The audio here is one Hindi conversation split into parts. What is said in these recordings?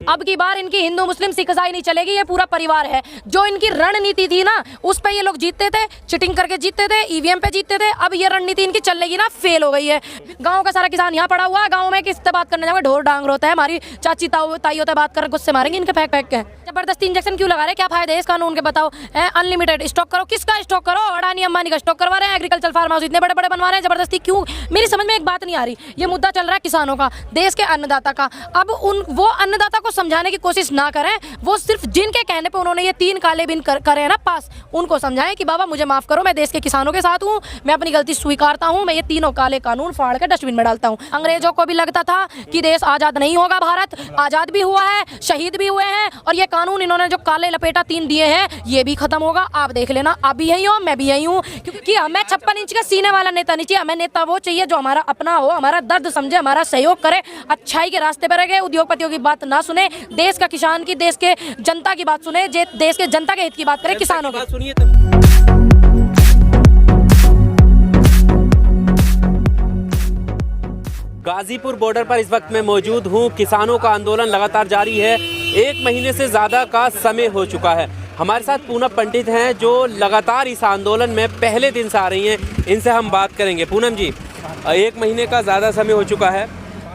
अब की बार इनकी हिंदू मुस्लिम सिख ईसाई नहीं चलेगी, ये पूरा परिवार है। जो इनकी रणनीति थी ना, उस पे ये लोग जीतते थे, चिटिंग करके जीतते थे, ईवीएम पे जीतते थे। अब ये रणनीति इनकी चल रही ना, फेल हो गई है। गाँव का सारा किसान यहाँ पड़ा हुआ है, गाँव में किससे बात करने जाओगे, ढोर डांग रोता है। हमारी चाची ताई होता है, बात कर गुस्से मारेंगे इनके फेंक फेंक के। जबरदस्ती इंजेक्शन क्यों लगा रहे, क्या फायदा है इस कानून के, बताओ। अनलिमिटेड स्टॉक करो, किसका स्टॉक करो, अडानी अंबानी का स्टॉक करवा रहे हैं, एग्रीकल्चर फार्म हाउस इतने बड़े बड़े बनवा रहे हैं, जबरदस्ती क्यों। मेरी समझ में एक बात नहीं आ रही। ये मुद्दा चल रहा है किसानों का, देश के अन्नदाता का। अब वो अन्नदाता को समझाने की कोशिश ना करें, वो सिर्फ जिनके कहने पे उन्होंने ये 3 काले बिल करे हैं ना पास, उनको समझाएं कि बाबा मुझे माफ करो, मैं देश के किसानों के साथ हूँ, मैं अपनी गलती स्वीकारता हूँ, मैं ये 3 काले कानून फाड़ के डस्टबिन में डालता हूँ। अंग्रेजों को भी लगता था कि देश आजाद नहीं होगा, भारत आजाद भी हुआ है, शहीद भी हुए हैं, और ये कानून इन्होंने जो काले लपेटा 3 दिए हैं, ये भी खत्म होगा। आप देख लेना, आप भी यही हो, मैं भी यही हूँ। क्योंकि हमें 56 इंच का सीने वाला नेता नहीं चाहिए, हमें नेता वो चाहिए जो हमारा अपना हो, हमारा दर्द समझे, हमारा सहयोग करे, अच्छाई के रास्ते पर रहे, उद्योगपतियों की बात ना सुने, देश का किसान की, देश के जनता की बात सुने, देश के जनता के हित की बात करे, किसानों की बात सुनिए। गाजीपुर बॉर्डर पर इस वक्त मैं मौजूद हूँ। किसानों का आंदोलन लगातार जारी है, 1 महीने से ज़्यादा का समय हो चुका है। हमारे साथ पूनम पंडित हैं जो लगातार इस आंदोलन में पहले दिन से आ रही हैं, इनसे हम बात करेंगे। पूनम जी, 1 महीने का ज़्यादा समय हो चुका है,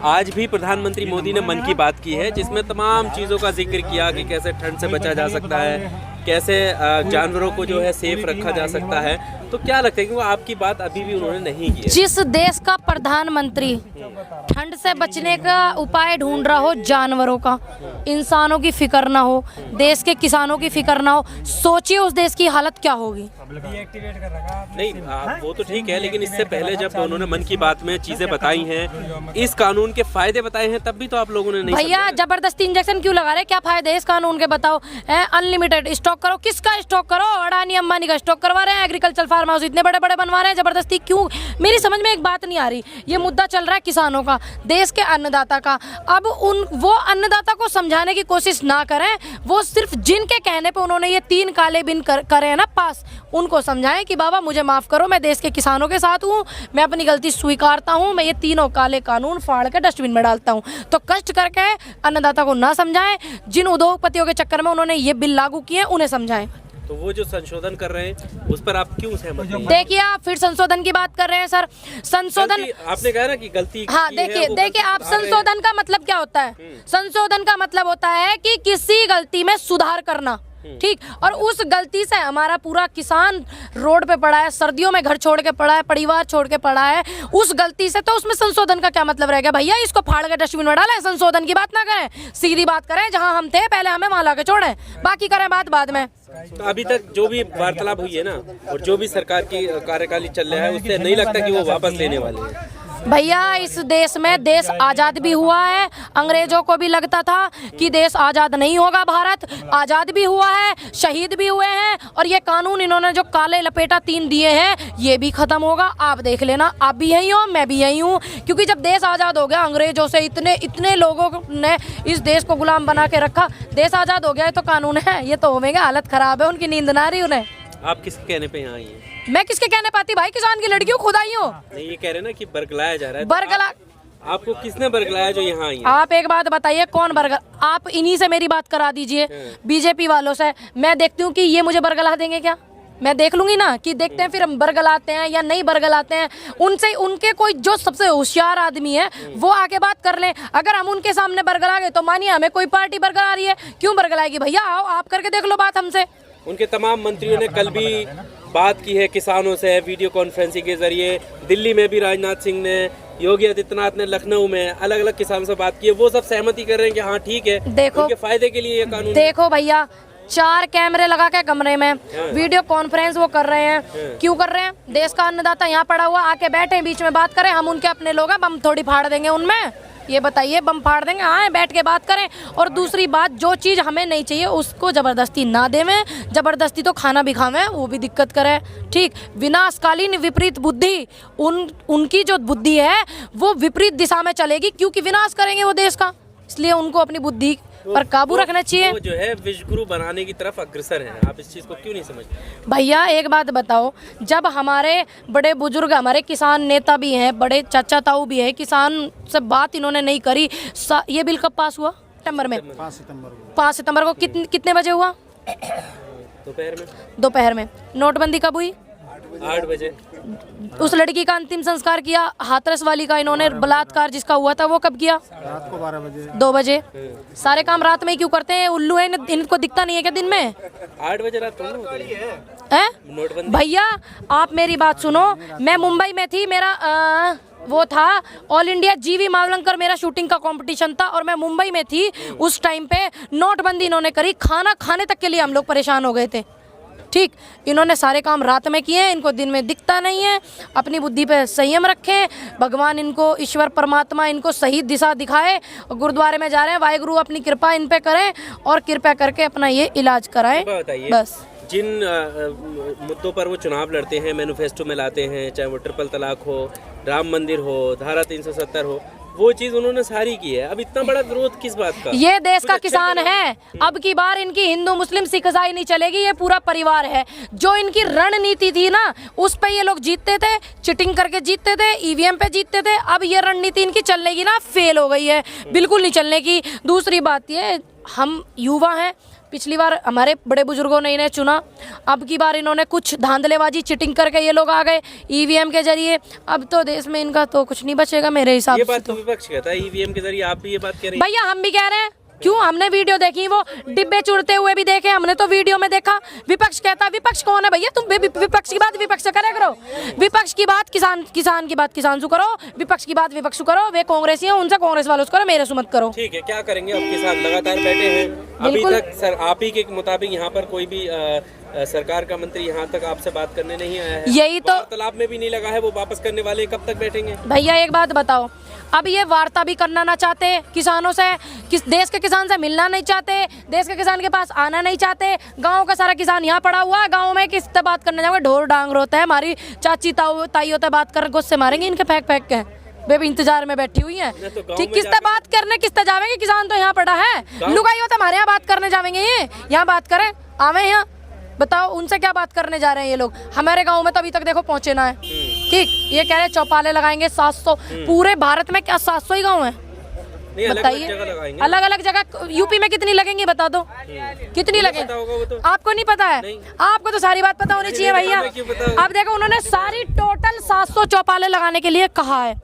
आज भी प्रधानमंत्री मोदी ने मन की बात की है, जिसमें तमाम चीज़ों का जिक्र किया कि कैसे ठंड से बचा जा सकता है, कैसे जानवरों को जो है सेफ रखा जा सकता है। तो क्या लगता है कि वो आपकी बात अभी भी उन्होंने नहीं की है? जिस देश का प्रधानमंत्री ठंड से बचने का उपाय ढूंढ रहा हो, जानवरों का, इंसानों की फिक्र ना हो, देश के किसानों की फिक्र ना हो, सोचिए उस देश की हालत क्या होगी। नहीं, वो तो ठीक है, लेकिन इससे पहले जब उन्होंने मन की बात में चीजें बताई हैं, इस कानून के फायदे बताए हैं, तब भी तो आप लोगों ने नहीं। भैया जबरदस्ती इंजेक्शन क्यों लगा रहे, क्या फायदे है इस कानून के, बताओ। अनलिमिटेड स्टॉक करो, किसका स्टॉक करो, अडानी अंबानी का स्टॉक करवा रहे हैं, एग्रीकल्चर फार्म हाउस इतने बड़े बड़े बनवा रहे हैं, जबरदस्ती क्यों। मेरी समझ में एक बात नहीं आ रही। ये मुद्दा चल रहा है किसानों का, देश के अन्नदाता का। अब वो अन्नदाता को समझाने की कोशिश ना करें, वो सिर्फ जिनके कहने पे उन्होंने ये 3 काले बिल करे हैं ना पास, उनको समझाएं कि बाबा मुझे माफ करो, मैं देश के किसानों के साथ हूँ, मैं अपनी गलती स्वीकारता हूँ, मैं ये 3 काले कानून फाड़ के डस्टबिन में डालता हूँ। तो कष्ट करके अन्नदाता को ना समझाएं, जिन उद्योगपतियों के चक्कर में उन्होंने ये बिल लागू किए उन्हें समझाएं। तो वो जो संशोधन कर रहे हैं उस पर आप क्यों सहमत नहीं? देखिए, आप फिर संशोधन की बात कर रहे हैं सर। संशोधन आपने कहा ना कि गलती। हाँ, देखिए आप संशोधन का मतलब क्या होता है? संशोधन का मतलब होता है कि किसी गलती में सुधार करना, ठीक। और उस गलती से हमारा पूरा किसान रोड पे पड़ा है, सर्दियों में घर छोड़ के पड़ा है, परिवार छोड़ के पड़ा है, उस गलती से। तो उसमें संशोधन का क्या मतलब रहेगा? भैया इसको फाड़ के डस्टबिन में डालें, संशोधन की बात ना करें, सीधी बात करें, जहां हम थे पहले हमें वहां लाके छोड़ें, बाकी करें बात बाद में। तो अभी तक जो भी वार्तालाप हुई है ना, और जो भी सरकार की कार्यकाल चल रहा है, उससे नहीं लगता कि वो वापस लेने वाले हैं? भैया इस देश में देश आज़ाद भी हुआ है, अंग्रेजों को भी लगता था कि देश आज़ाद नहीं होगा, भारत आज़ाद भी हुआ है, शहीद भी हुए हैं, और ये कानून इन्होंने जो काले लपेटा 3 दिए हैं, ये भी खत्म होगा। आप देख लेना, आप भी यही हो, मैं भी यही हूँ। क्योंकि जब देश आज़ाद हो गया, अंग्रेजों से इतने लोगों ने इस देश को गुलाम बना के रखा, देश आज़ाद हो गया है तो कानून है, ये तो होगा, हालत ख़राब है, उनकी नींद ना रही उन्हें। आप किसके कहने पे यहाँ आई हैं? मैं किसके कहने पाती भाई, किसान की लड़की हूँ, खुद आई हूँ। नहीं, ये कह रहे ना कि बरगलाया जा रहा है। बरगला आपको किसने बरगलाया जो यहाँ आई है? आप एक बात बताइए, कौन बरगला? आप इन्हीं से मेरी बात करा दीजिए, बीजेपी वालों से। मैं देखती हूँ कि ये मुझे बरगला देंगे क्या, मैं देख लूंगी ना कि देखते हैं फिर हम बरगलाते हैं या नहीं बरगलाते हैं। उनसे उनके कोई जो सबसे होशियार आदमी है वो आके बात कर लें। अगर हम उनके सामने बरगला गए तो मानिए हमें कोई पार्टी बरगला रही है, क्यों बरगलाएगी? भैया आओ, आप करके देख लो बात हमसे। उनके तमाम मंत्रियों ने कल भी बात की है किसानों से, वीडियो कॉन्फ्रेंसिंग के जरिए। दिल्ली में भी राजनाथ सिंह ने, योगी आदित्यनाथ ने लखनऊ में अलग अलग किसानों से बात की है। वो सब सहमति कर रहे हैं कि हाँ ठीक है, देखो उनके फायदे के लिए ये कानून। देखो भैया, 4 कैमरे लगा के कमरे में वीडियो कॉन्फ्रेंस वो कर रहे हैं, क्यों कर रहे हैं? देश का अन्नदाता यहाँ पड़ा हुआ, आके बैठे बीच में बात करें, हम उनके अपने लोग हैं, बम थोड़ी फाड़ देंगे उनमें, ये बताइए, बम फाड़ देंगे? आए बैठ के बात करें। और दूसरी बात, जो चीज़ हमें नहीं चाहिए उसको जबरदस्ती ना देवें, जबरदस्ती तो खाना भी खावें, वो भी दिक्कत करे, ठीक। विनाशकालीन विपरीत बुद्धि, उनकी जो बुद्धि है वो विपरीत दिशा में चलेगी, क्योंकि विनाश करेंगे वो देश का, इसलिए उनको अपनी बुद्धि पर काबू रखना चाहिए। वो जो है विश्वगुरु बनाने की तरफ अग्रसर है। आप इस चीज़ को क्यों नहीं समझते? भैया एक बात बताओ, जब हमारे बड़े बुजुर्ग, हमारे किसान नेता भी हैं, बड़े चाचा ताऊ भी है, किसान से बात इन्होंने नहीं करी, ये बिल कब पास हुआ? सितंबर में 5 सितंबर को 5 सितंबर को कितने बजे हुआ? दोपहर में। नोटबंदी कब हुई? 8 बजे। उस लड़की का अंतिम संस्कार किया, हाथरस वाली का इन्होंने बलात्कार जिसका हुआ था वो कब किया? रात को 12 बजे 2 बजे। सारे काम रात में ही क्यों करते हैं? उल्लू है, इनको दिखता नहीं है क्या दिन में? 8 बजे रात थोड़ी होती है हैं? नोटबंदी। भैया आप मेरी बात सुनो, मैं मुंबई में थी, मेरा वो था ऑल इंडिया जीवी मावलंकर, मेरा शूटिंग का कंपटीशन था और मैं मुंबई में थी उस टाइम पे। नोटबंदी इन्होंने करी, खाना खाने तक के लिए हम लोग परेशान हो गए थे। ठीक, इन्होंने सारे काम रात में किए, इनको दिन में दिखता नहीं है। अपनी बुद्धि पे संयम रखें, भगवान इनको, ईश्वर परमात्मा इनको सही दिशा दिखाए। गुरुद्वारे में जा रहे हैं, वाहेगुरु अपनी कृपा इन पे करें और कृपा करके अपना ये इलाज कराएं। बस जिन मुद्दों पर वो चुनाव लड़ते हैं, मैनिफेस्टो में लाते हैं, चाहे वो ट्रिपल तलाक हो, राम मंदिर हो, धारा 370 हो, वो चीज उन्होंने सारी की है। अब इतना बड़ा विरोध किस बात का? ये देश का किसान है। अब की बार इनकी हिंदू मुस्लिम सिख ईसाई नहीं चलेगी, ये पूरा परिवार है। जो इनकी रणनीति थी ना, उस पे ये लोग जीतते थे, चिटिंग करके जीतते थे, ईवीएम पे जीतते थे। अब ये रणनीति इनकी चलने की ना फेल हो गई है, बिल्कुल नहीं चलने की। दूसरी बात ये, हम युवा हैं, पिछली बार हमारे बड़े बुजुर्गों ने इन्हें चुना, अब की बार इन्होंने कुछ धांधलेबाजी चिटिंग करके ये लोग आ गए ईवीएम के जरिए। अब तो देश में इनका तो कुछ नहीं बचेगा मेरे हिसाब से। ये बात तो विपक्ष कहता है ईवीएम के जरिए, आप भी ये बात कह रहे हैं। भैया हम भी कह रहे हैं, क्यों? हमने वीडियो देखी, वो डिब्बे चुरते हुए भी देखे, हमने तो वीडियो में देखा। विपक्ष कहता है, विपक्ष कौन है भैया? तुम विपक्ष की बात विपक्ष से करे करो, विपक्ष की बात किसान की बात किसान से करो, विपक्ष की बात विपक्ष करो। वे कांग्रेसी हैं, उनसे कांग्रेस वालों से करो, मेरे से मत करो। ठीक है, क्या करेंगे? अब किसान लगातार बैठे हैं अभी तक। सर आप ही के मुताबिक यहाँ पर कोई भी सरकार का मंत्री यहाँ तक आपसे बात करने नहीं आया है। यही तो तालाब में भी नहीं लगा है, वो वापस करने वाले कब तक बैठेंगे? भैया एक बात बताओ, अब ये वार्ता भी करना ना चाहते किसानों से, किस देश के किसान से मिलना नहीं चाहते, देश के किसान के पास आना नहीं चाहते। गांव का सारा किसान यहाँ पड़ा हुआ है, गांव में किससे बात करने जाओगे? ढोर डांग रोता है, हमारी चाची ताइयों से बात कर गुस्से मारेंगे इनके फेंक फेंक के। वे भी इंतजार में बैठी हुई हैं। ठीक, किससे बात करने किससे जावेंगे? किसान तो यहाँ पड़ा है, लुगाइयों तो हमारे यहाँ बात करने जावेंगे, ये यहाँ बात करें आवे यहाँ। बताओ उनसे क्या बात करने जा रहे हैं ये लोग? हमारे गांव में तो अभी तक देखो पहुंचे ना है। ठीक, ये कह रहे हैं चौपाले लगाएंगे 700। पूरे भारत में क्या 700 ही गांव हैं? बताइए, अलग अलग जगह यूपी में कितनी लगेंगी बता दो, कितनी लगेंगी? तो आपको नहीं पता है? आपको तो सारी बात पता होनी चाहिए भैया। अब देखो उन्होंने सारी टोटल 700 चौपाले लगाने के लिए कहा है,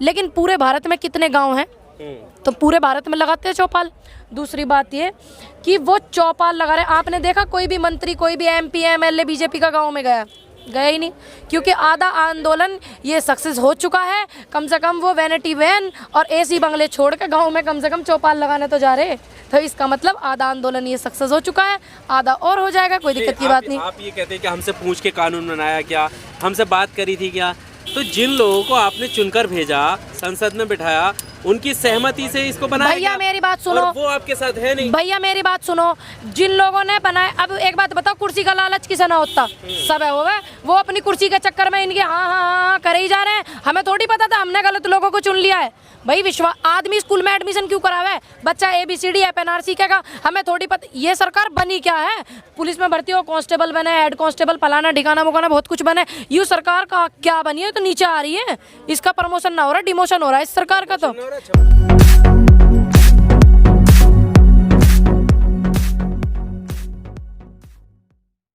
लेकिन पूरे भारत में कितने गाँव हैं? तो पूरे भारत में लगाते हैं चौपाल। दूसरी बात ये कि वो चौपाल लगा रहे, आपने देखा कोई भी मंत्री, कोई भी एमपी एमएलए बीजेपी का गांव में गया ही नहीं, क्योंकि आधा आंदोलन ये सक्सेस हो चुका है। कम से कम वो वैनिटी वैन और एसी बंगले छोड़ के गाँव में कम से कम चौपाल लगाने तो जा रहे। तो इसका मतलब आधा आंदोलन ये सक्सेस हो चुका है, आधा और हो जाएगा, कोई दिक्कत की बात नहीं। आप ये कहते हैं कि हमसे पूछ के कानून बनाया क्या, हमसे बात करी थी क्या? तो जिन लोगों को आपने चुनकर भेजा, संसद में बिठाया, उनकी सहमति से इसको बनाया। भैया मेरी बात सुनो, वो आपके साथ है नहीं। भैया मेरी बात सुनो, जिन लोगों ने बनाया, अब एक बात बताओ, कुर्सी का लालच किसे ना होता? सब है वो अपनी कुर्सी के चक्कर में इनके हाँ करे ही जा रहे हैं। हमें थोड़ी पता था, हमने गलत लोगों को चुन लिया है भाई। विश्वास, आदमी स्कूल में एडमिशन क्यों करावे? बच्चा ABCD FNR सीखेगा, हमें थोड़ी पता। ये सरकार बनी क्या है? पुलिस में भर्ती हो, कांस्टेबल बने, हेड कांस्टेबल, फलाना ठिकाना मुकाना, बहुत कुछ बने। ये सरकार का क्या बनी है? तो नीचे आ रही है, इसका प्रमोशन ना हो रहा, डिमोशन हो रहा है इस सरकार का। तो